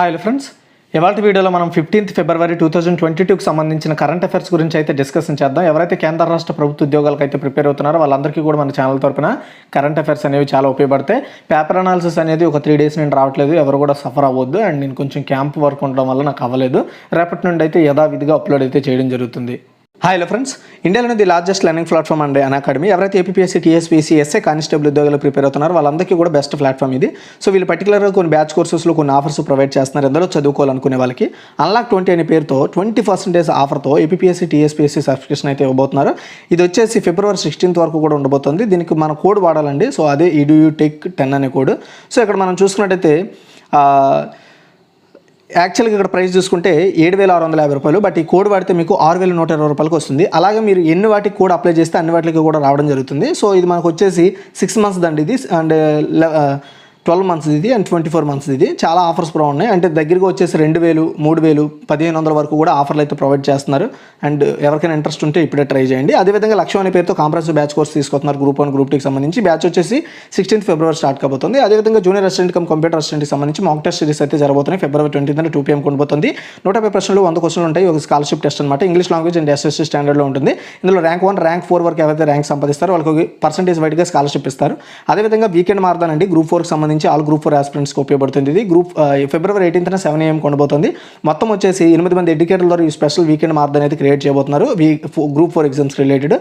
Hi friends, ఇవాళ వీడియోలో మనం 15th ఫిబ్రవరి 2022కి సంబంధించిన కరెంట్ అఫైర్స్ గురించి అయితే డిస్కషన్ చేద్దాం. ఎవరైతే కేంద్ర రాష్ట్ర ప్రభుత్వ ఉద్యోగాలకు అయితే ప్రిపేర్ అవుతున్నారో వాళ్ళందరికీ కూడా మన ఛానల్ తరపున కరెంట్ అఫైర్స్ అనేవి చాలా ఉపయోగపడతాయి. పేపర్ అనాలిసిస్ అనేది ఒక 3 days నుండి రావట్లేదు, ఎవరు కూడా సఫర్ అవ్వద్దు. అండ్ నేను కొంచెం క్యాంప్ వర్క్ ఉండడం వల్ల నాకు అవ్వలేదు. రేపటి నుండి అయితే యథావిధిగా అప్లోడ్ అయితే చేయడం జరుగుతుంది. హాయ్ ఫ్రెండ్స్, ఇండియాలోని the largest learning platform and an academy. ఎవరైతే ఏపీఎస్సీ, టీఎస్పీసీ, ఎస్ఐ కానిస్టేబుల్ ఉద్యోగాలు ప్రిపేర్ అవుతున్నారో వాళ్ళందరికీ కూడా బెస్ట్ ప్లాట్ఫామ్ ఇది. సో వీళ్ళు పర్టికులర్గా కొన్ని బ్యాచ్ కోర్సెస్లో కొన్ని ఆఫర్స్ ప్రొవైడ్ చేస్తున్నారు. ఎందరో చదువుకోవాలనుకునే వాళ్ళకి అన్లాక్ 20 అనే పేరుతో 20% ఆఫర్తో ఏపీఎస్సీ, టీఎస్పీసీ సబ్స్క్రిప్షన్ అయితే ఇవ్వబోతున్నారు. ఇది వచ్చేసి ఫిబ్రవరి 16th వరకు కూడా ఉండబోతుంది. దీనికి మన కోడ్ వాడాలండి. సో అదే EDUTECH10 అనే కోడ్. సో ఇక్కడ మనం చూసుకున్నట్టయితే యాక్చువల్గా ఇక్కడ ప్రైస్ చూసుకుంటే 7,650 రూపాయలు, బట్ ఈ కోడ్ వాడితే మీకు 6,120 రూపాయలకు వస్తుంది. అలాగే మీరు ఎన్ని వాటికి కోడ్ అప్లై చేస్తే అన్ని వాటికి కూడా రావడం జరుగుతుంది. సో ఇది మనకు వచ్చేసి 6 months దండి ఇది, అండ్ 12 months ఇది, అండ్ 24 months ఇది. చాలా ఆఫర్స్ ఉన్నాయి. అంటే దగ్గరగా వచ్చేసి 2,000, 3,000, 1,500 వరకు కూడా ఆఫర్లు అయితే ప్రొవైడ్ చేస్తున్నారు. అండ్ ఎవరికైనా ఇంట్రెస్ట్ ఉంటే ఇప్పుడే ట్రై చేయండి. అదేవిధంగా లక్ష్యం అనే పేరుతో కాంప్రహెన్సివ్ బ్యాచ్ కోర్స్ తీసుకొస్తున్నారు. Group 1, Group 2కి సంబంధించి బ్యాచ్ వచ్చేసి 16th ఫిబ్రవరి స్టార్ట్ కాబోతుంది. అదేవిధంగా జూనియర్ అసిస్టెంట్ కంప్యూటర్ అసిస్టెంట్కి సంబంధించి మాక్ టెస్ట్ సిరీస్ అయితే జరగబోతున్నాయి. ఫిబ్రవరి 20th 2 PM ఉండబోతుంది. 150 ప్రశ్నలు, 100 క్వశ్చన్లు ఉంటాయి. ఒక స్కాలర్షిప్ టెస్ట్ అనమాట. ఇంగ్లీష్ లాంగ్వేజ్ అండ్ SSC స్టాండర్డ్లో ఉంటుంది. ఇందులో ర్యాంక్ 1, ర్యాంక్ 4 వరకు ఎవరైతే ర్యాంక్ సంపాదిస్తారో వాళ్ళకి పర్సెంటేజ్ వైడ్గా స్కాలర్షిప్ ఇస్తారు. అదేవిధంగా వీకెండ్ మారదాన్ అండి, Group 4కి సంబంధించి ఆల్ Group 4 ఆస్పిరెంట్స్కి ఉపయోగపడుతుంది. ఇది ఫిబ్రవరి 18th 7 AM ఉండబోతుంది. మొత్తం వచ్చేసి 8 మంది ఎడ్యుకేటర్ల ద్వారా ఈ స్పెషల్ వీకెండ్ మారదాన్ అయితే క్రియేట్ చేయబోతున్నారు Group 4 ఎగ్జామ్స్ రిలేటెడ్.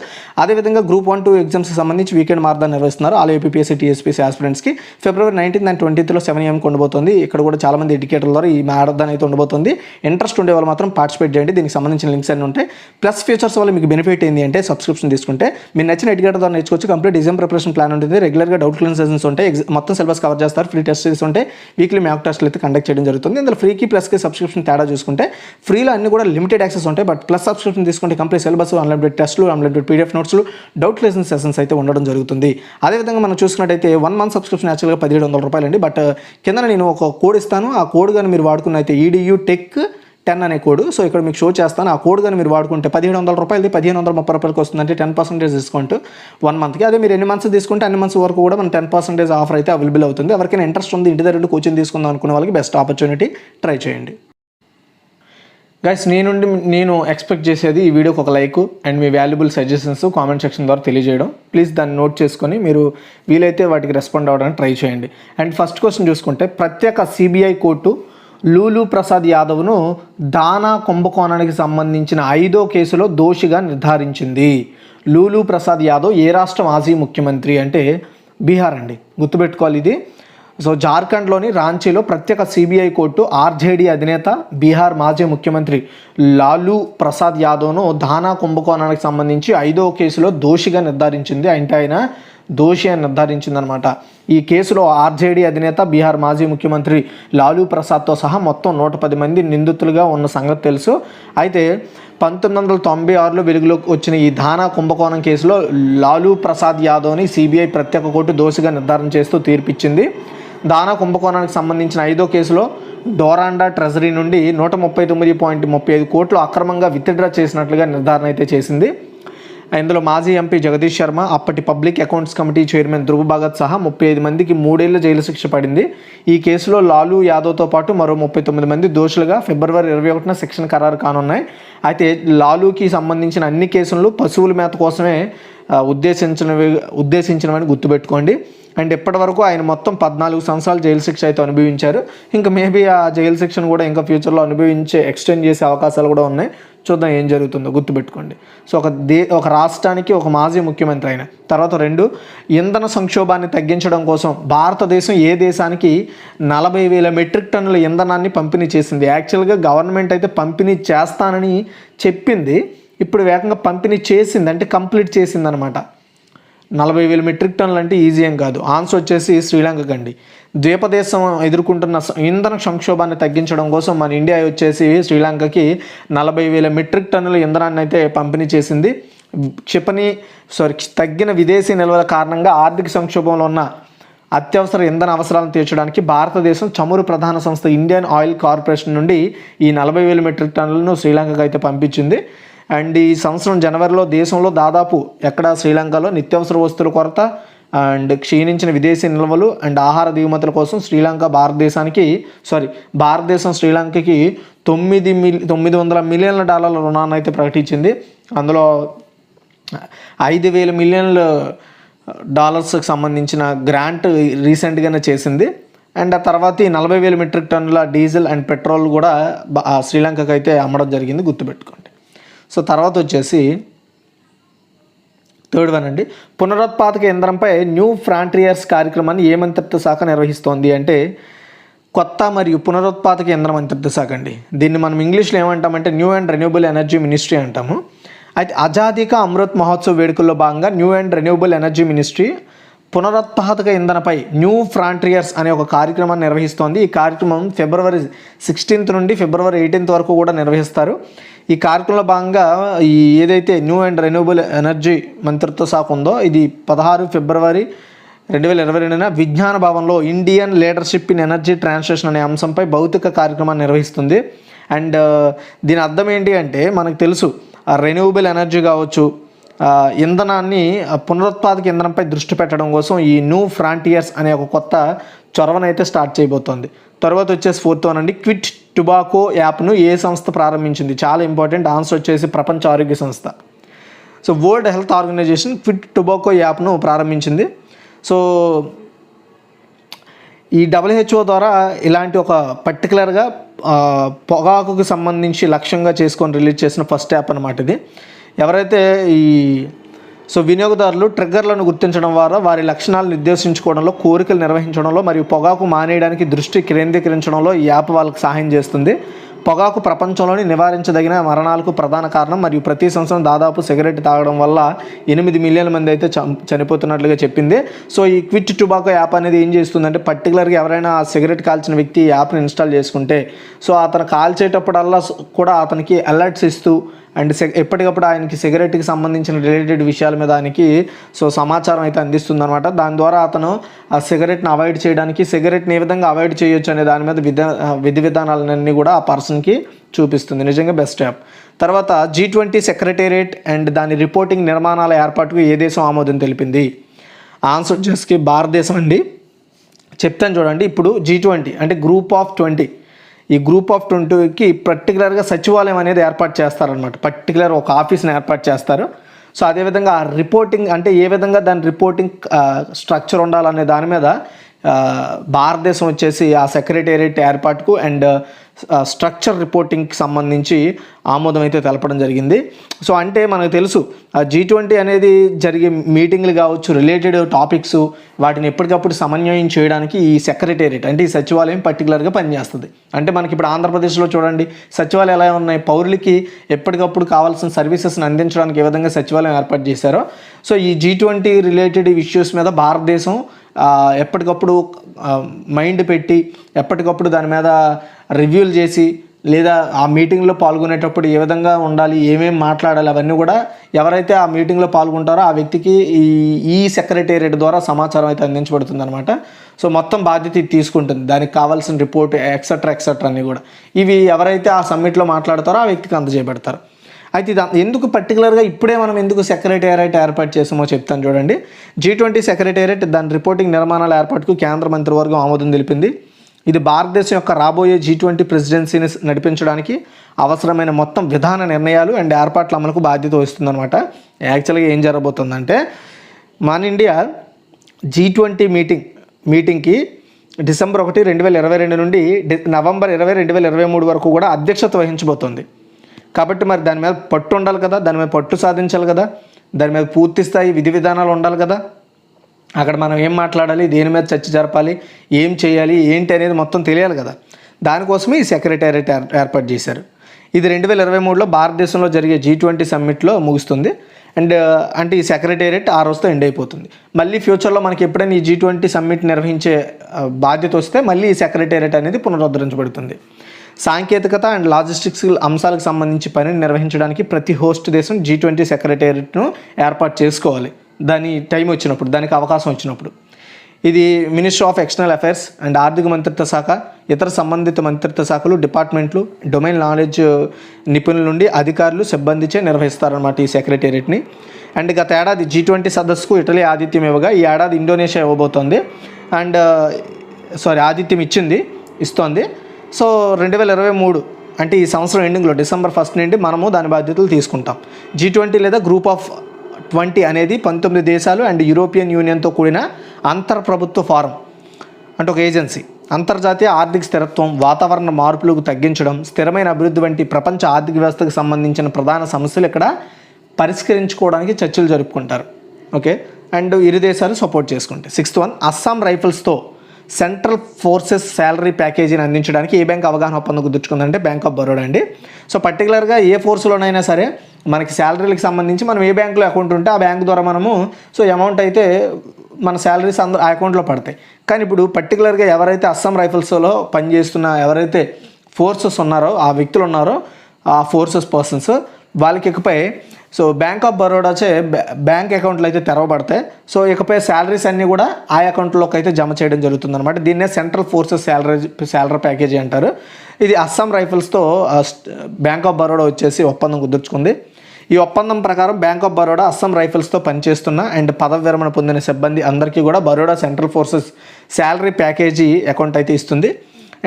అదేవిధంగా Group 1, 2 ఎగ్జామ్స్కి సంబంధించి వీకెండ్ మారదాన్ నిర్వహిస్తున్నారు ఆల్ ఏపీఎస్సీ, టీఎస్పీసీ ఆస్పిరెంట్స్కి. ఫిబ్రవరి 19th and 20th 7 AM ఉండబోతుంది. ఇక్కడ కూడా చాలా మంది ఎడ్యుకేటర్ల ద్వారా ఈ మారదాన్ అయితే ఉండబోతుంది. ఇంట్రెస్ట్ ఉండే వాళ్ళు మాత్రం పార్టిసిపేట్ చేయండి. దీనికి సంబంధించిన లింక్స్ అన్ని ఉంటాయి. ప్లస్ ఫీచర్స్ వల్ల మీకు బెనిఫిట్ ఏంటి అంటే సబ్స్క్రిప్షన్ తీసుకుంటే మీరు నచ్చిన ఎడ్యుకేటర్ ద్వారా నేర్చుకోవచ్చు. కంప్లీట్ ఎగ్జామ్ ప్రిపరేషన్ ప్లాన్ ఉంటుంది. రెగ్యులర్గా డౌట్ క్లియర్ సెషన్స్ ఉంటాయి. మొత్తం సిలబస్ కవర్ చేస్తారు. ఫ్రీ టెస్ట్ సిరీస్ ఉంటాయి. వీక్లీ మ్యాక్ టెస్ట్లు అయితే కండక్ట్ చేయడం జరుగుతుంది. ఇందులో ఫ్రీకి ప్లస్కి సబ్స్క్రిప్షన్ తేడా చూసుకుంటే ఫ్రీలో అన్ని కూడా లిమిటెడ్ యాక్సెస్ ఉంటాయి. బట్ ప్లస్ సబ్స్క్రిప్షన్ తీసుకుంటే కంప్లీట్ సిలబస్, అన్లిమిటెడ్ టెస్ట్లు, అన్లిమిటెడ్ PDF నోట్స్లు, డౌట్ లెసన్ సెషన్స్ అయితే ఉండడం జరుగుతుంది. అదేవిధంగా మనం చూసుకున్నట్టయితే 1 month సబ్స్క్రిప్షన్ యాక్చువల్గా 1,700 రూపాయలు అండి. బట్ కింద నేను ఒక కోడ్ ఇస్తాను. ఆ కోడ్ కానీ మీరు వాడుకున్నైతే EDUTECH10 అనే కోడ్. సో ఇక్కడ మీకు షో చేస్తాను. ఆ కోడ్ కానీ మీరు వాడుకుంటే 1,700 రూపాయలది 1,530 రూపాయలకి వస్తుందంటే 10% డిస్కౌంట్ 1 monthకి. అదే మీరు ఎన్ని మంత్స్ తీసుకుంటే అన్ని మంత్స్ వరకు కూడా మన 10% ఆఫర్ అయితే అవైలబుల్ అవుతుంది. ఎవరికైనా ఇంట్రెస్ట్ ఉంది, ఇంటి దగ్గర కోచింగ్ తీసుకుందాం అనుకునే వాళ్ళకి బెస్ట్ ఆపర్చునిటీ, ట్రై చేయండి. గైస్, నేను ఎక్స్పెక్ట్ చేసేది ఈ వీడియోకి ఒక like and me valuable suggestions comment section ద్వారా తెలియజేయడం. ప్లీజ్ దాన్ని నోట్ చేసుకొని మీరు వీలైతే వాటికి రెస్పాండ్ అవ్వడానికి ట్రై చేయండి. అండ్ ఫస్ట్ క్వశ్చన్ చూసుకుంటే, ప్రత్యేక CBI కోర్టు లూలు ప్రసాద్ యాదవ్ను దానా కుంభకోణానికి సంబంధించిన 5వ కేసులో దోషిగా నిర్ధారించింది. లూలు ప్రసాద్ యాదవ్ ఏ రాష్ట్ర మాజీ ముఖ్యమంత్రి అంటే బీహార్ అండి, గుర్తుపెట్టుకోవాలి ఇది. సో జార్ఖండ్లోని రాంచీలో ప్రత్యేక CBI కోర్టు RJD అధినేత, బీహార్ మాజీ ముఖ్యమంత్రి లాలూ ప్రసాద్ యాదవ్ను దానా కుంభకోణానికి సంబంధించి 5వ కేసులో దోషిగా నిర్ధారించింది. అంటే ఆయన దోషి అని నిర్ధారించిందనమాట. ఈ కేసులో RJD అధినేత, బీహార్ మాజీ ముఖ్యమంత్రి లాలూ ప్రసాద్తో సహా మొత్తం 110 మంది నిందితులుగా ఉన్న సంగతి తెలుసు. అయితే 1996లో వెలుగులోకి వచ్చిన ఈ దానా కుంభకోణం కేసులో లాలూ ప్రసాద్ యాదవ్ని CBI ప్రత్యేక కోర్టు దోషిగా నిర్ధారణ చేస్తూ తీర్పిచ్చింది. దానా కుంభకోణానికి సంబంధించిన 5వ కేసులో డోరాండా ట్రెజరీ నుండి 139.35 కోట్లు అక్రమంగా విత్డ్రా చేసినట్లుగా నిర్ధారణ అయితే చేసింది. ఇందులో మాజీ ఎంపీ జగదీష్ శర్మ, అప్పటి public accounts committee chairman Dhruv Bhagat సహా 35 మందికి 3 ఏళ్ల జైలు శిక్ష పడింది. ఈ కేసులో లాలూ యాదవ్తో పాటు మరో 39 మంది దోషులుగా ఫిబ్రవరి 21న శిక్షణ ఖరారు కానున్నాయి. అయితే లాలూకి సంబంధించిన అన్ని కేసులు పశువుల మేత కోసమే ఉద్దేశించినవని గుర్తుపెట్టుకోండి. అండ్ ఇప్పటి వరకు ఆయన మొత్తం 14 సంవత్సరాలు జైలు శిక్ష అయితే అనుభవించారు. ఇంకా మేబీ ఆ జైలు శిక్షను కూడా ఇంకా ఫ్యూచర్లో ఎక్స్టెండ్ చేసే అవకాశాలు కూడా ఉన్నాయి. చూద్దాం ఏం జరుగుతుందో, గుర్తుపెట్టుకోండి. సో ఒక రాష్ట్రానికి ఒక మాజీ ముఖ్యమంత్రి అయిన తర్వాత 2 ఇంధన సంక్షోభాన్ని తగ్గించడం కోసం భారతదేశం ఏ దేశానికి 40,000 మెట్రిక్ టన్నుల ఇంధనాన్ని పంపిణీ చేసింది. యాక్చువల్గా గవర్నమెంట్ అయితే పంపిణీ చేస్తానని చెప్పింది, ఇప్పుడు వేగంగా పంపిణీ చేసింది, అంటే కంప్లీట్ చేసింది అనమాట. 40,000 మెట్రిక్ టన్నులు అంటే ఈజీ ఏం కాదు. ఆన్సర్ వచ్చేసి శ్రీలంక అండి. ద్వీపదేశం ఎదుర్కొంటున్న ఇంధన సంక్షోభాన్ని తగ్గించడం కోసం మన ఇండియా వచ్చేసి శ్రీలంకకి 40,000 మెట్రిక్ టన్నుల ఇంధనాన్ని అయితే పంపిణీ చేసింది. తగ్గిన విదేశీ నిల్వల కారణంగా ఆర్థిక సంక్షోభంలో ఉన్న అత్యవసర ఇంధన అవసరాలను తీర్చడానికి భారతదేశం చమురు ప్రధాన సంస్థ ఇండియన్ ఆయిల్ కార్పొరేషన్ నుండి ఈ 40,000 మెట్రిక్ టన్నులను శ్రీలంకకు అయితే పంపించింది. అండ్ ఈ సంవత్సరం జనవరిలో దేశంలో దాదాపు శ్రీలంకలో నిత్యావసర వస్తువుల కొరత అండ్ క్షీణించిన విదేశీ నిల్వలు అండ్ ఆహార దిగుమతుల కోసం భారతదేశం శ్రీలంకకి $900 మిలియన్ల రుణాన్ని అయితే ప్రకటించింది. అందులో $5,000 మిలియన్ల సంబంధించిన గ్రాంట్ రీసెంట్గానే చేసింది. అండ్ ఆ తర్వాత ఈ 40,000 మెట్రిక్ టన్నుల డీజిల్ అండ్ పెట్రోల్ కూడా శ్రీలంకకు అయితే అమ్మడం జరిగింది, గుర్తుపెట్టుకోండి. సో తర్వాత వచ్చేసి థర్డ్ వన్ అండి, పునరుత్పాదక ఇంధనంపై న్యూ ఫ్రాంటియర్స్ కార్యక్రమాన్ని ఏ మంత్రిత్వ శాఖ నిర్వహిస్తోంది అంటే కొత్త మరియు పునరుత్పాదక ఇంధన మంత్రిత్వ శాఖ అండి. దీన్ని మనం ఇంగ్లీష్లో ఏమంటామంటే new and renewable energy ministry అంటాము. అయితే ఆజాదీ కా అమృత్ మహోత్సవ్ వేడుకల్లో భాగంగా new and renewable energy ministry పునరుత్పాదక ఇంధనపై న్యూ ఫ్రాంటియర్స్ అనే ఒక కార్యక్రమాన్ని నిర్వహిస్తోంది. ఈ కార్యక్రమం February 16 నుండి February 18 వరకు కూడా నిర్వహిస్తారు. ఈ కార్యక్రమంలో భాగంగా ఈ ఏదైతే న్యూ అండ్ రెన్యూబుల్ ఎనర్జీ మంత్రిత్వ శాఖ ఉందో ఇది 16 February 2022న విజ్ఞాన భవన్లో Indian leadership in energy translation అనే అంశంపై భౌతిక కార్యక్రమాన్ని నిర్వహిస్తుంది. అండ్ దీని అర్థం ఏంటి అంటే మనకు తెలుసు రెన్యూబుల్ ఎనర్జీ కావచ్చు, ఇంధనాన్ని పునరుత్పాదక ఇంధనంపై దృష్టి పెట్టడం కోసం ఈ న్యూ ఫ్రాంటియర్స్ అనే ఒక కొత్త చొరవనైతే స్టార్ట్ చేయబోతోంది. తర్వాత వచ్చేసి 4th వన్ అండి, క్విట్ టొబాకో యాప్ను ఏ సంస్థ ప్రారంభించింది? చాలా ఇంపార్టెంట్ ఆన్సర్ వచ్చేసి ప్రపంచ ఆరోగ్య సంస్థ. So world health organization quit tobacco యాప్ను ప్రారంభించింది. సో ఈ WHO ద్వారా ఇలాంటి ఒక పర్టికులర్గా పొగాకుకు సంబంధించి లక్ష్యంగా చేసుకొని రిలీజ్ చేసిన ఫస్ట్ యాప్ అన్నమాట ఇది. ఎవరైతే వినియోగదారులు ట్రిగ్గర్లను గుర్తించడం ద్వారా వారి లక్షణాలు నిర్దేశించుకోవడంలో, కోరికలు నిర్వహించడంలో మరియు పొగాకు మానేయడానికి దృష్టి కేంద్రీకరించడంలో ఈ యాప్ వాళ్ళకి సహాయం చేస్తుంది. పొగాకు ప్రపంచంలోని నివారించదగిన మరణాలకు ప్రధాన కారణం మరియు ప్రతి సంవత్సరం దాదాపు సిగరెట్ తాగడం వల్ల 8 మిలియన్ల మంది అయితే చనిపోతున్నట్లుగా చెప్పింది. సో ఈ క్విట్ టొబాకో యాప్ అనేది ఏం చేస్తుందంటే పర్టికులర్గా ఎవరైనా సిగరెట్ కాల్చిన వ్యక్తి ఈ యాప్ని ఇన్స్టాల్ చేసుకుంటే సో అతను కాల్చేటప్పుడల్లా కూడా అతనికి అలర్ట్స్ ఇస్తూ అండ్ ఎప్పటికప్పుడు ఆయనకి సిగరెట్కి సంబంధించిన రిలేటెడ్ విషయాల మీద ఆయనకి సమాచారం అయితే అందిస్తుంది అనమాట. దాని ద్వారా అతను ఆ సిగరెట్ని అవాయిడ్ చేయడానికి, సిగరెట్ని ఏ విధంగా అవాయిడ్ చేయొచ్చు అనే దాని మీద విధి విధానాలన్నీ కూడా ఆ పర్సన్కి చూపిస్తుంది. నిజంగా బెస్ట్ యాప్. తర్వాత G20 సెక్రటేరియట్ అండ్ దాని రిపోర్టింగ్ నిర్మాణాల ఏర్పాటుకు ఏ దేశం ఆమోదం తెలిపింది? ఆన్సర్ వచ్చేసి భారతదేశం అండి. చెప్తాను చూడండి. ఇప్పుడు G20 అంటే గ్రూప్ ఆఫ్ 20, ఈ గ్రూప్ ఆఫ్ 20కి పర్టికులర్గా సచివాలయం అనేది ఏర్పాటు చేస్తారనమాట. పర్టికులర్ ఒక ఆఫీస్ని ఏర్పాటు చేస్తారు. సో అదేవిధంగా ఆ రిపోర్టింగ్ అంటే ఏ విధంగా దాని రిపోర్టింగ్ స్ట్రక్చర్ ఉండాలనే దాని మీద భారతదేశం వచ్చేసి ఆ సెక్రటేరియట్ ఏర్పాటుకు అండ్ స్ట్రక్చర్ రిపోర్టింగ్కి సంబంధించి ఆమోదం అయితే తెలపడం జరిగింది. సో అంటే మనకు తెలుసు G20 అనేది జరిగే మీటింగ్లు కావచ్చు, రిలేటెడ్ టాపిక్స్ వాటిని ఎప్పటికప్పుడు సమన్వయం చేయడానికి ఈ సెక్రటేరియట్ అంటే ఈ సచివాలయం పర్టికులర్గా పనిచేస్తుంది. అంటే మనకి ఇప్పుడు ఆంధ్రప్రదేశ్లో చూడండి సచివాలయం ఎలా ఉన్నాయి, పౌరులకి ఎప్పటికప్పుడు కావాల్సిన సర్వీసెస్ని అందించడానికి ఏ విధంగా సచివాలయం ఏర్పాటు చేశారో సో ఈ G20 రిలేటెడ్ ఇష్యూస్ మీద భారతదేశం ఎప్పటికప్పుడు మైండ్ పెట్టి ఎప్పటికప్పుడు దాని మీద రివ్యూలు చేసి లేదా ఆ మీటింగ్లో పాల్గొనేటప్పుడు ఏ విధంగా ఉండాలి, ఏమేమి మాట్లాడాలి అవన్నీ కూడా ఎవరైతే ఆ మీటింగ్లో పాల్గొంటారో ఆ వ్యక్తికి ఈ సెక్రటేరియట్ ద్వారా సమాచారం అయితే అందించబడుతుంది అనమాట. సో మొత్తం బాధ్యత తీసుకుంటుంది, దానికి కావాల్సిన రిపోర్ట్ ఎక్సెట్రా అన్నీ కూడా ఇవి ఎవరైతే ఆ సమ్మిట్లో మాట్లాడతారో ఆ వ్యక్తికి అందజేయబడతారు. అయితే ఇది ఎందుకు పర్టికులర్గా ఇప్పుడే మనం ఎందుకు సెక్రటేరియట్ ఏర్పాటు చేసామో చెప్తాను చూడండి. G20 సెక్రటేరియట్ దాని రిపోర్టింగ్ నిర్మాణాల ఏర్పాటుకు కేంద్ర మంత్రివర్గం ఆమోదం తెలిపింది. ఇది భారతదేశం యొక్క రాబోయే G20 ప్రెసిడెన్సీని నడిపించడానికి అవసరమైన మొత్తం విధాన నిర్ణయాలు అండ్ ఏర్పాట్ల అమలుకు బాధ్యత వస్తుందన్నమాట. యాక్చువల్గా ఏం జరగబోతుందంటే మన ఇండియా G20 మీటింగ్కి December 1, 2022 నుండి November 20, 2023 వరకు కూడా అధ్యక్షత వహించబోతోంది. కాబట్టి మరి దాని మీద పట్టు ఉండాలి కదా, దాని మీద పట్టు సాధించాలి కదా, దాని మీద పూర్తి స్థాయి విధి విధానాలు ఉండాలి కదా. అక్కడ మనం ఏం మాట్లాడాలి, దేని మీద చర్చ జరపాలి, ఏం చేయాలి, ఏంటి అనేది మొత్తం తెలియాలి కదా. దానికోసమే ఈ సెక్రటేరియట్ ఏర్పాటు చేశారు. ఇది 2023లో భారతదేశంలో జరిగే G20 సమ్మిట్లో ముగుస్తుంది. అండ్ అంటే ఈ సెక్రటేరియట్ ఆ రోజుతో ఎండ్ అయిపోతుంది. మళ్ళీ ఫ్యూచర్లో మనకి ఎప్పుడైనా ఈ G20 సమ్మిట్ నిర్వహించే బాధ్యత వస్తే మళ్ళీ ఈ సెక్రటేరియట్ అనేది పునరుద్ధరించబడుతుంది. సాంకేతికత అండ్ లాజిస్టిక్స్ అంశాలకు సంబంధించి పనిని నిర్వహించడానికి ప్రతి హోస్ట్ దేశం G20 సెక్రటేరియట్ను ఏర్పాటు చేసుకోవాలి దాని టైం వచ్చినప్పుడు, దానికి అవకాశం వచ్చినప్పుడు. ఇది ministry of external affairs and ఆర్థిక మంత్రిత్వ శాఖ, ఇతర సంబంధిత మంత్రిత్వ శాఖలు, డిపార్ట్మెంట్లు, డొమైన్ నాలెడ్జ్ నిపుణుల నుండి అధికారులు, సిబ్బందిచే నిర్వహిస్తారన్నమాట ఈ సెక్రటేరియట్ని. అండ్ గత ఏడాది G20 సదస్సుకు ఇటలీ ఆతిథ్యం ఇవ్వగా ఈ ఏడాది ఇండోనేషియా ఇవ్వబోతోంది. అండ్ ఆతిథ్యం ఇస్తోంది. సో 2023 అంటే ఈ సంవత్సరం ఎండింగ్లో December 1 నుండి మనము దాని బాధ్యతలు తీసుకుంటాం. G20 లేదా గ్రూప్ ఆఫ్ 20 అనేది 19 దేశాలు అండ్ యూరోపియన్ యూనియన్తో కూడిన అంతర్ప్రభుత్వ ఫారం, అంటే ఒక ఏజెన్సీ. అంతర్జాతీయ ఆర్థిక స్థిరత్వం, వాతావరణ మార్పులకు తగ్గించడం, స్థిరమైన అభివృద్ధి వంటి ప్రపంచ ఆర్థిక వ్యవస్థకు సంబంధించిన ప్రధాన సమస్యలు ఇక్కడ పరిష్కరించుకోవడానికి చర్చలు జరుపుకుంటారు. ఓకే, అండ్ ఇరు దేశాలు సపోర్ట్ చేసుకుంటాయి. 6th వన్, అస్సాం రైఫిల్స్తో సెంట్రల్ ఫోర్సెస్ శాలరీ ప్యాకేజీని అందించడానికి ఏ బ్యాంక్ అవగాహన ఒప్పందం కుదుర్చుకుందంటే బ్యాంక్ ఆఫ్ బరోడా అండి. సో పర్టికులర్గా ఏ ఫోర్స్లోనైనా సరే మనకి శాలరీలకు సంబంధించి మనం ఏ బ్యాంకులో అకౌంట్ ఉంటే ఆ బ్యాంక్ ద్వారా మనము సో అమౌంట్ అయితే మన శాలరీస్ అందరూ ఆ అకౌంట్లో పడతాయి. కానీ ఇప్పుడు పర్టికులర్గా ఎవరైతే అస్సాం రైఫిల్స్లో పనిచేస్తున్న ఎవరైతే ఫోర్సెస్ ఉన్నారో ఆ వ్యక్తులు ఉన్నారో ఆ ఫోర్సెస్ పర్సన్స్ వాళ్ళకి ఇకపై సో బ్యాంక్ ఆఫ్ బరోడాచే బ్యాంక్ అకౌంట్లు అయితే తెరవబడతాయి. సో ఇకపై శాలరీస్ అన్నీ కూడా ఆ అకౌంట్లోకి అయితే జమ చేయడం జరుగుతుంది అనమాట. దీన్నే సెంట్రల్ ఫోర్సెస్ శాలరీ ప్యాకేజీ అంటారు. ఇది అస్సాం రైఫిల్స్తో బ్యాంక్ ఆఫ్ బరోడా వచ్చేసి ఒప్పందం కుదుర్చుకుంది. ఈ ఒప్పందం ప్రకారం బ్యాంక్ ఆఫ్ బరోడా అస్సాం రైఫిల్స్తో పనిచేస్తున్న అండ్ పదవి విరమణ పొందిన సిబ్బంది అందరికీ కూడా Baroda central forces salary package account అయితే ఇస్తుంది.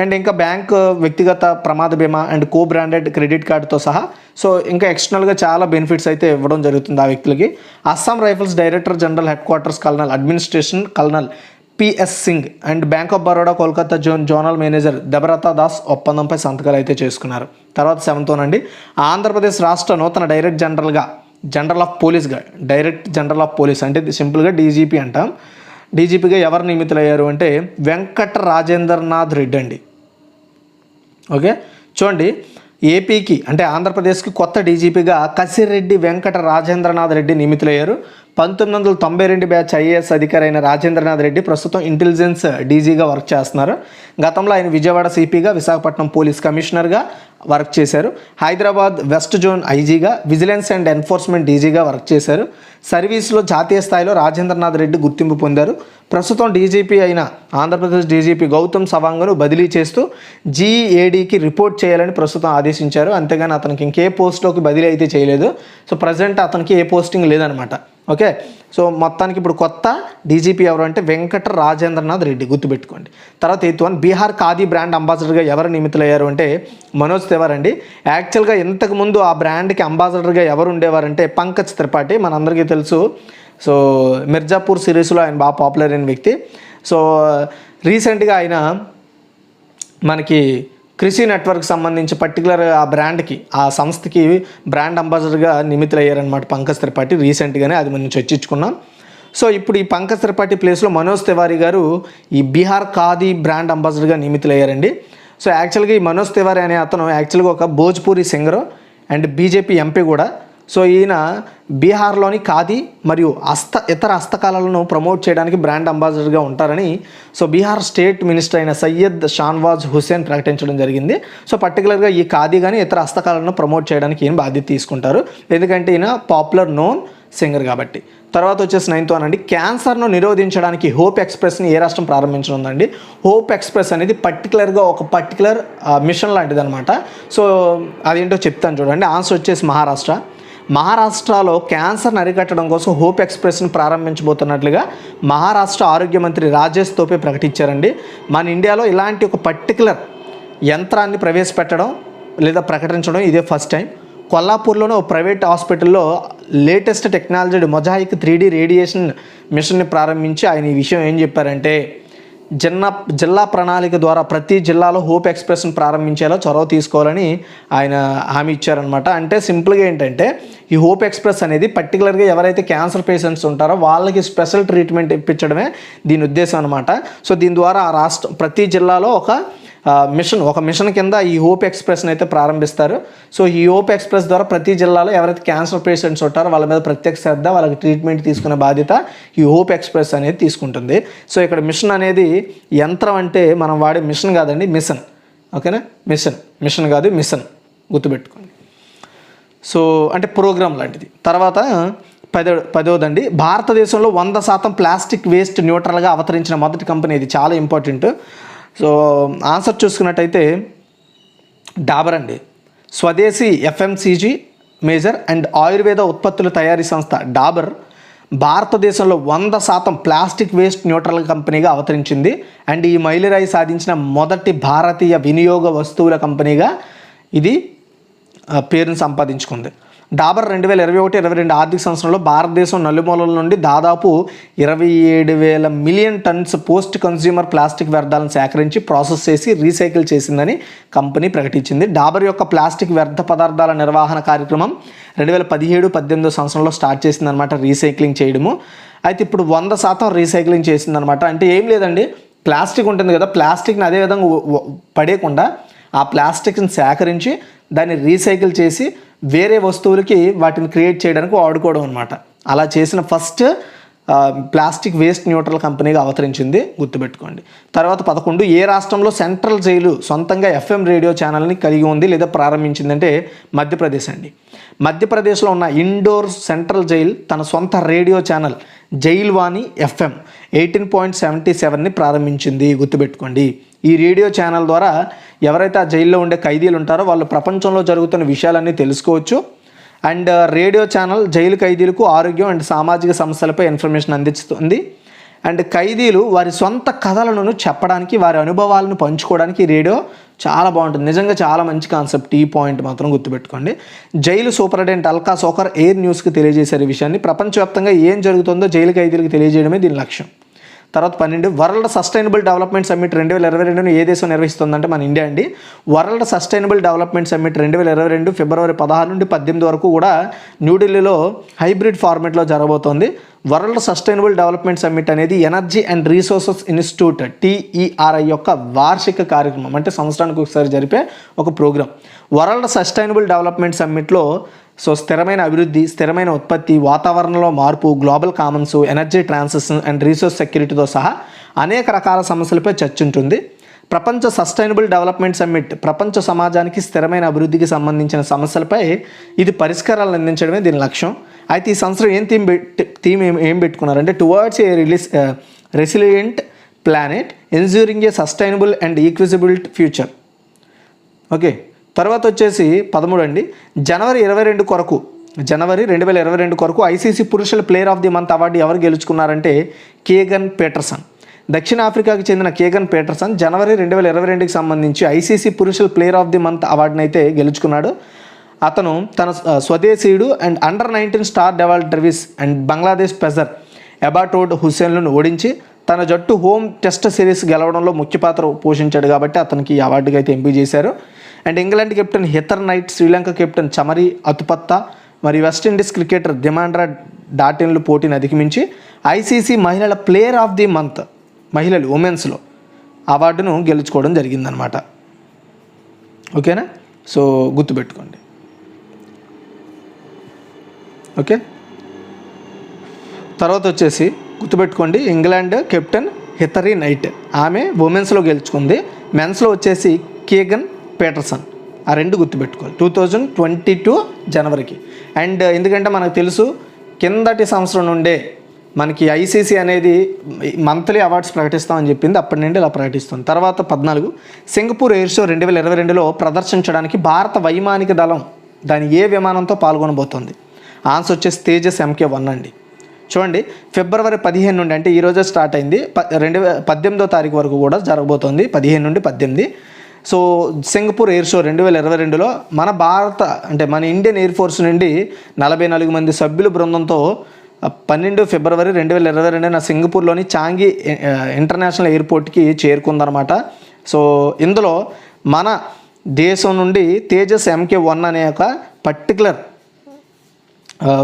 అండ్ ఇంకా బ్యాంక్ వ్యక్తిగత ప్రమాద బీమా అండ్ కో బ్రాండెడ్ క్రెడిట్ కార్డుతో సహా సో ఇంకా ఎక్స్టర్నల్గా చాలా బెనిఫిట్స్ అయితే ఇవ్వడం జరుగుతుంది ఆ వ్యక్తులకి. Assam rifles director general headquarters colonel administration colonel PS Singh and bank of Baroda Kolkata zonal manager Debabrata Das ఒప్పందంపై సంతకాలు అయితే చేసుకున్నారు. తర్వాత 7th వన్ అండి, ఆంధ్రప్రదేశ్ రాష్ట్ర నూతన డైరెక్టర్ జనరల్ ఆఫ్ పోలీస్ అంటే సింపుల్గా DGP అంటాం. DGPగా ఎవరు నియమితులయ్యారు అంటే వెంకట రాజేంద్రనాథ్ రెడ్డి అండి. ఓకే, చూడండి, ఏపీకి అంటే ఆంధ్రప్రదేశ్కి కొత్త DGPగా కసిరెడ్డి వెంకట రాజేంద్రనాథ్ రెడ్డి నియమితులయ్యారు. 1992 బ్యాచ్ IAS అధికారి అయిన రాజేంద్రనాథ్ రెడ్డి ప్రస్తుతం ఇంటెలిజెన్స్ DGగా వర్క్ చేస్తున్నారు. గతంలో ఆయన విజయవాడ CPగా, విశాఖపట్నం పోలీస్ కమిషనర్గా వర్క్ చేశారు. హైదరాబాద్ వెస్ట్ జోన్ IGగా, విజిలెన్స్ అండ్ ఎన్ఫోర్స్మెంట్ DGగా వర్క్ చేశారు. సర్వీస్లో జాతీయ స్థాయిలో రాజేంద్రనాథ్ రెడ్డి గుర్తింపు పొందారు. ప్రస్తుతం DGP అయిన ఆంధ్రప్రదేశ్ DGP గౌతమ్ సవాంగ్ను బదిలీ చేస్తూ GADకి రిపోర్ట్ చేయాలని ప్రస్తుతం ఆదేశించారు. అంతేగాని అతనికి ఇంకే పోస్ట్లోకి బదిలీ అయితే చేయలేదు. సో ప్రజెంట్ అతనికి ఏ పోస్టింగ్ లేదనమాట. ఓకే, సో మొత్తానికి ఇప్పుడు కొత్త DGP ఎవరు అంటే వెంకట రాజేంద్రనాథ్ రెడ్డి, గుర్తుపెట్టుకోండి. తర్వాత 8th one, Bihar Khadi brand అంబాసిడర్గా ఎవరు నియమితులయ్యారు అంటే మనోజ్ తివారీ అండి. యాక్చువల్గా ఇంతకుముందు ఆ బ్రాండ్కి అంబాసిడర్గా ఎవరు ఉండేవారంటే పంకజ్ త్రిపాఠి, మనందరికీ తెలుసు. సో మిర్జాపూర్ సిరీస్లో ఆయన బాగా పాపులర్ అయిన వ్యక్తి. సో రీసెంట్గా ఆయన మనకి కృషి నెట్వర్క్ సంబంధించి పర్టికులర్ ఆ బ్రాండ్కి ఆ సంస్థకి బ్రాండ్ అంబాసిడర్గా నియమితులయ్యారనమాట పంకజ్ త్రిపాఠి రీసెంట్గానే, అది మనం చర్చించుకున్నాం. సో ఇప్పుడు ఈ పంకజ్ త్రిపాఠి ప్లేస్లో మనోజ్ తివారీ గారు ఈ బీహార్ ఖాదీ బ్రాండ్ అంబాసిడర్గా నియమితులయ్యారండి. సో యాక్చువల్గా ఈ మనోజ్ తివారీ అనే అతను యాక్చువల్గా ఒక Bhojpuri singer and BJP MP కూడా. సో ఈయన బీహార్లోని ఖాదీ మరియు ఇతర హస్తకళలను ప్రమోట్ చేయడానికి బ్రాండ్ అంబాసిడర్గా ఉంటారని సో బీహార్ స్టేట్ మినిస్టర్ అయిన సయ్యద్ షాన్వాజ్ హుస్సేన్ ప్రకటించడం జరిగింది. సో పర్టికులర్గా ఈ ఖాదీ కానీ ఇతర హస్తకళలను ప్రమోట్ చేయడానికి ఈయన బాధ్యత తీసుకుంటారు, ఎందుకంటే ఈయన పాపులర్ నోన్ సింగర్ కాబట్టి. తర్వాత వచ్చేసి 9th వన్ అండి, క్యాన్సర్ను నిరోధించడానికి హోప్ ఎక్స్ప్రెస్ని ఏ రాష్ట్రం ప్రారంభించనుందండి. హోప్ ఎక్స్ప్రెస్ అనేది పర్టికులర్గా ఒక పర్టికులర్ మిషన్ లాంటిది అనమాట. సో అదేంటో చెప్తాను చూడండి. ఆన్సర్ వచ్చేసి మహారాష్ట్రలో క్యాన్సర్ని అరికట్టడం కోసం హోప్ ఎక్స్ప్రెస్ని ప్రారంభించబోతున్నట్లుగా మహారాష్ట్ర ఆరోగ్య మంత్రి రాజేష్ తోపే ప్రకటించారండి. మన ఇండియాలో ఇలాంటి ఒక పర్టికులర్ యంత్రాన్ని ప్రవేశపెట్టడం లేదా ప్రకటించడం ఇదే ఫస్ట్ టైం. కొల్లాపూర్లోని ఒక ప్రైవేట్ హాస్పిటల్లో latest technology mosaic 3D radiation మిషన్ని ప్రారంభించి ఆయన ఈ విషయం ఏం చెప్పారంటే జిల్లా ప్రణాళిక ద్వారా ప్రతి జిల్లాలో హోప్ ఎక్స్ప్రెస్ని ప్రారంభించేలా చొరవ తీసుకోవాలని ఆయన హామీ ఇచ్చారనమాట. అంటే సింపుల్గా ఏంటంటే ఈ హోప్ ఎక్స్ప్రెస్ అనేది పర్టికులర్గా ఎవరైతే క్యాన్సర్ పేషెంట్స్ ఉంటారో వాళ్ళకి స్పెషల్ ట్రీట్మెంట్ ఇప్పించడమే దీని ఉద్దేశం అనమాట. సో దీని ద్వారా ప్రతి జిల్లాలో ఒక మిషన్ కింద ఈ హోప్ ఎక్స్ప్రెస్ని అయితే ప్రారంభిస్తారు. సో ఈ హోప్ ఎక్స్ప్రెస్ ద్వారా ప్రతి జిల్లాలో ఎవరైతే క్యాన్సర్ పేషెంట్స్ ఉంటారో వాళ్ళ మీద ప్రత్యేక శ్రద్ధ, వాళ్ళకి ట్రీట్మెంట్ తీసుకునే బాధ్యత ఈ హోప్ ఎక్స్ప్రెస్ అనేది తీసుకుంటుంది. సో ఇక్కడ మిషన్ అనేది యంత్రం అంటే మనం వాడే మిషన్ కాదండి, మిషన్. ఓకేనా, మిషన్ కాదు, మిషన్, గుర్తుపెట్టుకోండి. సో అంటే ప్రోగ్రామ్ లాంటిది. తర్వాత 10వదండి, భారతదేశంలో 100% ప్లాస్టిక్ వేస్ట్ న్యూట్రల్గా అవతరించిన మొదటి కంపెనీ. ఇది చాలా ఇంపార్టెంట్. సో ఆన్సర్ చూసుకున్నట్టయితే డాబర్ అండి. స్వదేశీ FMCG మేజర్ అండ్ ఆయుర్వేద ఉత్పత్తుల తయారీ సంస్థ డాబర్ భారతదేశంలో 100% ప్లాస్టిక్ వేస్ట్ న్యూట్రల్ కంపెనీగా అవతరించింది. అండ్ ఈ మైలురాయి సాధించిన మొదటి భారతీయ వినియోగ వస్తువుల కంపెనీగా ఇది పేరును సంపాదించుకుంది. డాబర్ 2021-22 ఆర్థిక సంవత్సరంలో భారతదేశం నలుమూలల నుండి దాదాపు 27,000 million tons post consumer plastic వ్యర్థాలను సేకరించి ప్రాసెస్ చేసి రీసైకిల్ చేసిందని కంపెనీ ప్రకటించింది. డాబర్ యొక్క ప్లాస్టిక్ వ్యర్థ పదార్థాల నిర్వహణ కార్యక్రమం 2017-18 సంవత్సరంలో స్టార్ట్ చేసిందనమాట, రీసైక్లింగ్ చేయడము. అయితే ఇప్పుడు 100% రీసైక్లింగ్ చేసిందనమాట. అంటే ఏం లేదండి, ప్లాస్టిక్ ఉంటుంది కదా, ప్లాస్టిక్ని అదేవిధంగా పడేయకుండా ఆ ప్లాస్టిక్ని సేకరించి దాన్ని రీసైకిల్ చేసి వేరే వస్తువులకి వాటిని క్రియేట్ చేయడానికి వాడుకోవడం అనమాట. అలా చేసిన ఫస్ట్ ప్లాస్టిక్ వేస్ట్ న్యూట్రల్ కంపెనీగా అవతరించింది, గుర్తుపెట్టుకోండి. తర్వాత 11, ఏ రాష్ట్రంలో సెంట్రల్ జైలు సొంతంగా FM రేడియో ఛానల్ని కలిగి ఉంది లేదా ప్రారంభించిందంటే మధ్యప్రదేశ్ అండి. మధ్యప్రదేశ్లో ఉన్న ఇండోర్ సెంట్రల్ జైల్ తన సొంత రేడియో ఛానల్ జైల్వాణి FM 18.77ని ప్రారంభించింది, గుర్తుపెట్టుకోండి. ఈ రేడియో ఛానల్ ద్వారా ఎవరైతే ఆ జైల్లో ఉండే ఖైదీలు ఉంటారో వాళ్ళు ప్రపంచంలో జరుగుతున్న విషయాలన్నీ తెలుసుకోవచ్చు. అండ్ రేడియో ఛానల్ జైలు ఖైదీలకు ఆరోగ్యం అండ్ సామాజిక సమస్యలపై ఇన్ఫర్మేషన్ అందిస్తుంది. అండ్ ఖైదీలు వారి సొంత కథలను చెప్పడానికి, వారి అనుభవాలను పంచుకోవడానికి ఈ రేడియో చాలా బాగుంటుంది. నిజంగా చాలా మంచి కాన్సెప్ట్. ఈ పాయింట్ మాత్రం గుర్తుపెట్టుకోండి. Jail superintendent Alka soccer air న్యూస్కి తెలియజేశారు ఈ విషయాన్ని. ప్రపంచవ్యాప్తంగా ఏం జరుగుతుందో జైలు ఖైదీలకు తెలియజేయడమే దీని లక్ష్యం. తర్వాత 12, వరల్డ్ సస్టైనబుల్ డెవలప్మెంట్ సమ్మిట్ 2022ను ఏ దేశం నిర్వహిస్తుందంటే మన ఇండియా అండి. వరల్డ్ సస్టైనబుల్ డెవలప్మెంట్ సమ్మిట్ 2022 ఫిబ్రవరి 16 నుండి 18 వరకు కూడా న్యూఢిల్లీలో హైబ్రిడ్ ఫార్మేట్లో జరగబోతోంది. వరల్డ్ సస్టైనబుల్ డెవలప్మెంట్ సమ్మిట్ అనేది energy and resources institute TERI యొక్క వార్షిక కార్యక్రమం, అంటే సంవత్సరానికి ఒకసారి జరిపే ఒక ప్రోగ్రాం. వరల్డ్ సస్టైనబుల్ డెవలప్మెంట్ సమ్మిట్లో స్థిరమైన అభివృద్ధి, స్థిరమైన ఉత్పత్తి, వాతావరణంలో మార్పు, global commons, energy transition and resource సెక్యూరిటీతో సహా అనేక రకాల సమస్యలపై చర్చ ఉంటుంది. ప్రపంచ సస్టైనబుల్ డెవలప్మెంట్ సమ్మిట్ ప్రపంచ సమాజానికి స్థిరమైన అభివృద్ధికి సంబంధించిన సమస్యలపై ఇది పరిష్కారాలు అందించడమే దీని లక్ష్యం. అయితే ఈ సంవత్సరం థీమ్ ఏం పెట్టుకున్నారంటే towards a resilient planet ensuring a sustainable and equitable future. Okay, తర్వాత వచ్చేసి 13 అండి. జనవరి 2022 కొరకు ICC పురుషుల player of the month award ఎవరు గెలుచుకున్నారంటే కేగన్ పీటర్సన్. దక్షిణాఫ్రికాకి చెందిన కేగన్ పీటర్సన్ జనవరి 2022కి సంబంధించి ICC పురుషుల ప్లేయర్ ఆఫ్ ది మంత్ అవార్డుని అయితే గెలుచుకున్నాడు. అతను తన స్వదేశీయుడు and under nineteen star Dewald Brevis and Bangladesh pacer Ebadot హుస్సేన్లను ఓడించి తన జట్టు హోమ్ టెస్ట్ సిరీస్ గెలవడంలో ముఖ్య పాత్ర పోషించాడు కాబట్టి అతనికి ఈ అవార్డుకి అయితే ఎంపిక చేశారు. And England captain Heather Knight, Sri Lanka captain Chamari Athapaththu మరియు వెస్టిండీస్ క్రికెటర్ దిమాండ్రా డాటిన్లు పోటీని అధిగమించి ICC మహిళల ప్లేయర్ ఆఫ్ ది మంత్ మహిళలు ఉమెన్స్లో అవార్డును గెలుచుకోవడం జరిగిందనమాట. ఓకేనా, సో గుర్తుపెట్టుకోండి. ఓకే, తర్వాత వచ్చేసి గుర్తుపెట్టుకోండి, ఇంగ్లాండ్ కెప్టెన్ హితరీ నైట్ ఆమె ఉమెన్స్లో గెలుచుకుంది. మెన్స్లో వచ్చేసి కేగన్ పీటర్సన్. ఆ రెండు గుర్తుపెట్టుకోవాలి 2022 జనవరికి. అండ్ ఎందుకంటే మనకు తెలుసు కిందటి సంవత్సరం నుండే మనకి ICC అనేది మంత్లీ అవార్డ్స్ ప్రకటిస్తామని చెప్పింది, అప్పటి నుండి ఇలా ప్రకటిస్తుంది. తర్వాత 14, సింగపూర్ ఎయిర్ షో 2022లో ప్రదర్శించడానికి భారత వైమానిక దళం దాని ఏ విమానంతో పాల్గొనబోతోంది? ఆన్సర్ వచ్చేసి తేజస్ MK1 అండి. చూడండి, ఫిబ్రవరి 15 నుండి, అంటే ఈరోజే స్టార్ట్ అయింది, 18వ తారీఖు వరకు కూడా జరగబోతోంది, 15 నుండి 18. సో సింగపూర్ ఎయిర్ షో 2022లో మన ఇండియన్ ఎయిర్ ఫోర్స్ నుండి 44 మంది సభ్యుల బృందంతో 12 ఫిబ్రవరి 2022 సింగపూర్లోని చాంగి ఇంటర్నేషనల్ ఎయిర్పోర్ట్కి చేరుకుందనమాట. సో ఇందులో మన దేశం నుండి తేజస్ MK1 అనే ఒక పర్టికులర్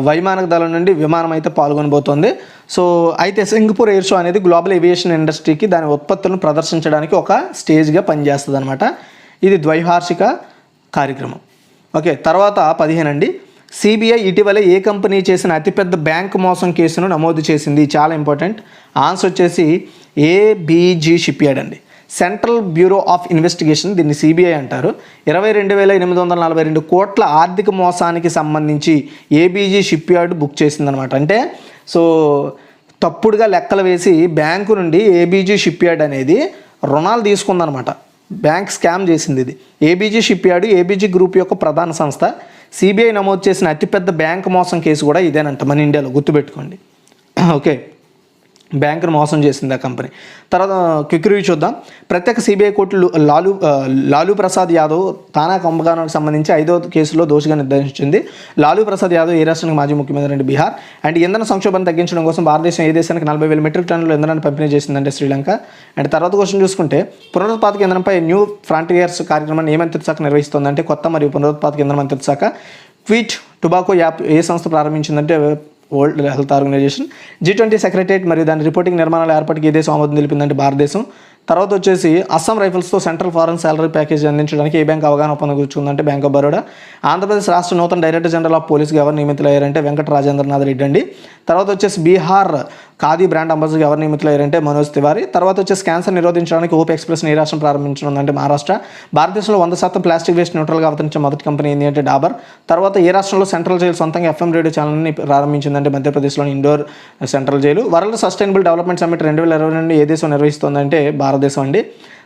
వైమానిక దళం నుండి విమానం అయితే పాల్గొనబోతోంది. సో అయితే సింగపూర్ ఎయిర్ షో అనేది గ్లోబల్ ఏవియేషన్ ఇండస్ట్రీకి దాని ఉత్పత్తులను ప్రదర్శించడానికి ఒక స్టేజ్గా పనిచేస్తుంది అనమాట. ఇది ద్వైవార్షిక కార్యక్రమం. ఓకే, తర్వాత 15 అండి. CBI ఇటీవల ఏ కంపెనీ చేసిన అతిపెద్ద బ్యాంక్ మోసం కేసును నమోదు చేసింది? చాలా ఇంపార్టెంట్. ఆన్సర్ వచ్చేసి ABG షిప్యార్డ్ అండి. సెంట్రల్ బ్యూరో ఆఫ్ ఇన్వెస్టిగేషన్, దీన్ని CBI అంటారు. 22,842 కోట్ల ఆర్థిక మోసానికి సంబంధించి ABG షిప్యార్డ్ బుక్ చేసిందనమాట. అంటే సో తప్పుడుగా లెక్కలు వేసి బ్యాంకు నుండి ABG షిప్యార్డ్ అనేది రుణాలు తీసుకుందనమాట. బ్యాంక్ స్కామ్ చేసింది ఇది. ABG షిప్యార్డ్ ABG గ్రూప్ యొక్క ప్రధాన సంస్థ. సిబిఐ నమోదు చేసిన అతిపెద్ద బ్యాంక్ మోసం కేసు కూడా ఇదేనంట మన ఇండియాలో, గుర్తుపెట్టుకోండి. ఓకే, బ్యాంకును మోసం చేసింది ఆ కంపెనీ. తర్వాత క్విక్ రివ్యూ చూద్దాం. ప్రత్యేక సిబిఐ కోర్టు లాలూ ప్రసాద్ యాదవ్ తానా కుంభకోణానికి సంబంధించి 5వ కేసులో దోషిగా నిర్ధారించింది. లాలూ ప్రసాద్ యాదవ్ ఏ రాష్ట్రానికి మాజీ ముఖ్యమంత్రి అంటే బీహార్. అండ్ ఇంధన సంక్షోభాన్ని తగ్గించడం కోసం భారతదేశం ఏ దేశానికి 40,000 మెట్రిక్ టన్నుల ఇంధనాన్ని పంపిణీ చేసిందంటే శ్రీలంక. అండ్ తర్వాత క్వశ్చన్ చూసుకుంటే పునరుత్పాదక ఇంధనంపై న్యూ ఫ్రాంటియర్స్ కార్యక్రమాన్ని ఏ మంత్రిత్వ శాఖ నిర్వహిస్తుందంటే కొత్త మరియు పునరుత్పాదక ఇంధన మంత్రిత్వ శాఖ. క్విట్ టొబాకో యాప్ ఏ సంస్థ ప్రారంభించిందంటే world health organization. G20 secretariat మరియు దాని రిపోర్టింగ్ నిర్మాణాల ఏర్పాటుకి ఏ దేశం ఆమోదం తెలిపిందంటే భారతదేశం. తర్వాత వచ్చేసి అస్సాం రైఫిల్స్తో సెంట్రల్ ఫారెన్ సాలరీ ప్యాకేజ్ అందించడానికి ఏ బ్యాంక్ అవగాహన ఒప్పందం కూర్చుందంటే బ్యాంక్ ఆఫ్ బరోడా. ఆంధ్రప్రదేశ్ రాష్ట్ర నూతన డైరెక్టర్ జనరల్ ఆఫ్ పోలీస్గా ఎవరు నియమితులయ్యారంటే వెంకట రాజేంద్రనాథ్ రెడ్డి అండి. తర్వాత వచ్చేసి బీహార్ ఖాదీ బ్రాండ్ అంబాసిడర్గా ఎవరు నియమితులయ్యారంటే మనోజ్ తివారీ. తర్వాత వచ్చేసి క్యాన్సర్ నిరోధించడానికి హోప్ ఎక్స్ప్రెస్ని ఏ రాష్ట్రం ప్రారంభించనుందంటే మహారాష్ట్ర. భారతదేశంలో 100% ప్లాస్టిక్ వేస్ట్ న్యూట్రల్గా అవతరించే మొదటి కంపెనీ ఏంటి అంటే డాబర్. తర్వాత ఏ రాష్ట్రంలో సెంట్రల్ జైలు సొంతంగా FM రేడియో ఛానల్ని ప్రారంభించిందంటే మధ్యప్రదేశ్లోని Indore central jail. World sustainable development summit 2022 ఏ దేశం నిర్వహిస్తుందంటే భారతదేశం అండి.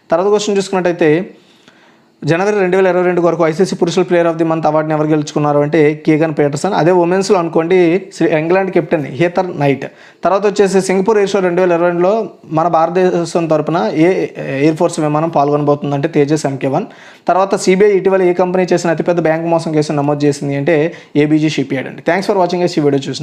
తర్వాత క్వశ్చన్ చూసుకున్నట్టయితే జనవరి 2022 వరకు ఐసీసీ పురుషుల ప్లేయర్ ఆఫ్ ది మంత్ అవార్డుని ఎవరు గెలుచుకున్నారు అంటే కేగన్ పీటర్సన్. అదే ఉమెన్స్లో అనుకోండి ఇంగ్లాండ్ కెప్టెన్ హీథర్ నైట్. తర్వాత వచ్చేసి సింగపూర్ ఎయిర్ షో 2022లో మన భారతదేశం తరపున ఏ ఎయిర్ ఫోర్స్ విమానం పాల్గొనబోతుందంటే తేజస్ MK1. తర్వాత సిబిఐ ఇటీవల ఏ కంపెనీ చేసిన అతిపెద్ద బ్యాంక్ మోసం కేసు నమోదు చేసింది అంటే ABG షిప్ యార్డ్ అండి. థ్యాంక్స్ ఫర్ వాచింగ్ ఈ వీడియో చూసిన